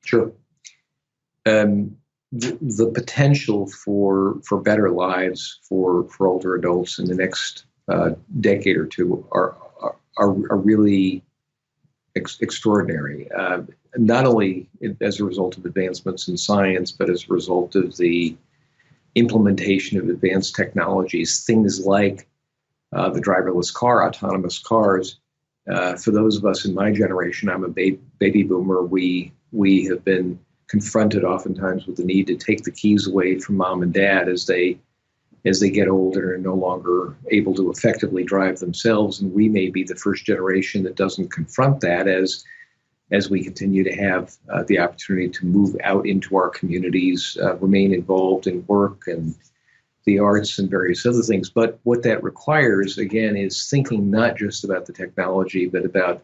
Sure. The potential for better lives for older adults in the next decade or two are really extraordinary. Not only as a result of advancements in science, but as a result of the implementation of advanced technologies, things like the driverless car, autonomous cars. For those of us in my generation, I'm a baby boomer. We have been confronted oftentimes with the need to take the keys away from mom and dad as they get older and no longer able to effectively drive themselves. And we may be the first generation that doesn't confront that as we continue to have the opportunity to move out into our communities, remain involved in work and the arts and various other things. But what that requires, again, is thinking not just about the technology, but about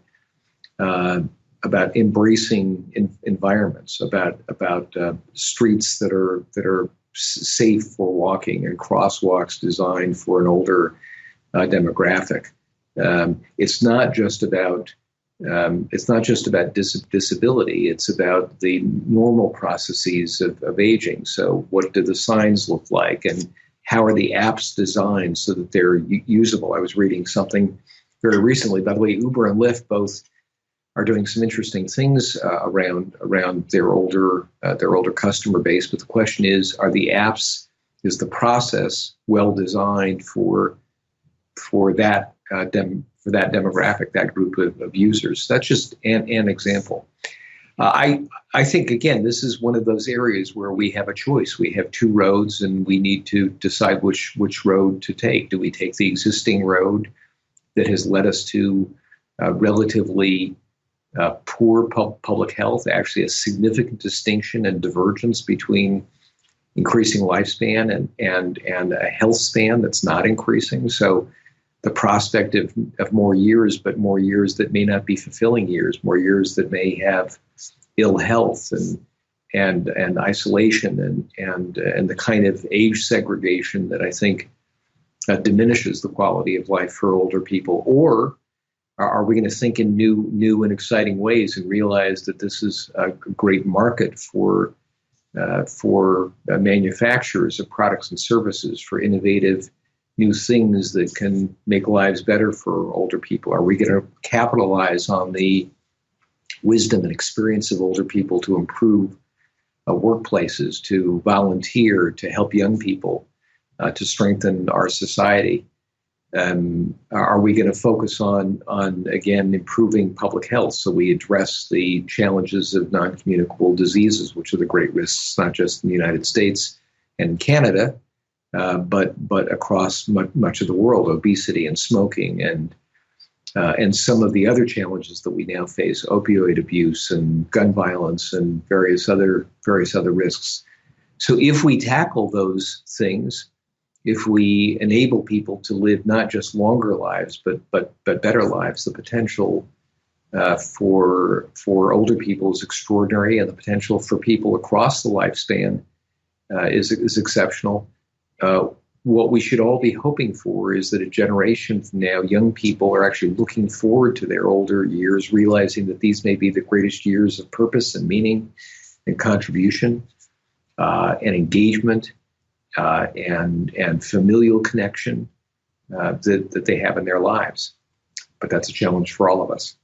embracing environments, about streets that are safe for walking and crosswalks designed for an older demographic. It's not just about disability. It's about the normal processes of aging. So what do the signs look like, and how are the apps designed so that they're usable? I was reading something very recently. By the way, Uber and Lyft both are doing some interesting things around their older customer base. But the question is the process well designed for that demographic, that group of users? That's just an example. I think, again, this is one of those areas where we have a choice. We have two roads, and we need to decide which road to take. Do we take the existing road that has led us to relatively poor public health, actually a significant distinction and divergence between increasing lifespan and a health span that's not increasing? So the prospect of more years, but more years that may not be fulfilling years, more years that may have ill health and isolation and the kind of age segregation that I think diminishes the quality of life for older people. Or are we going to think in new and exciting ways and realize that this is a great market for manufacturers of products and services, for innovative new things that can make lives better for older people? Are we going to capitalize on the wisdom and experience of older people to improve workplaces, to volunteer, to help young people, to strengthen our society? Are we going to focus on again, improving public health so we address the challenges of non-communicable diseases, which are the great risks, not just in the United States and Canada, but across much of the world, obesity and smoking and some of the other challenges that we now face, opioid abuse and gun violence and various other risks. So if we tackle those things, if we enable people to live not just longer lives, but better lives, the potential for older people is extraordinary, and the potential for people across the lifespan is exceptional. What we should all be hoping for is that a generation from now, young people are actually looking forward to their older years, realizing that these may be the greatest years of purpose and meaning and contribution and engagement and familial connection that they have in their lives. But that's a challenge for all of us.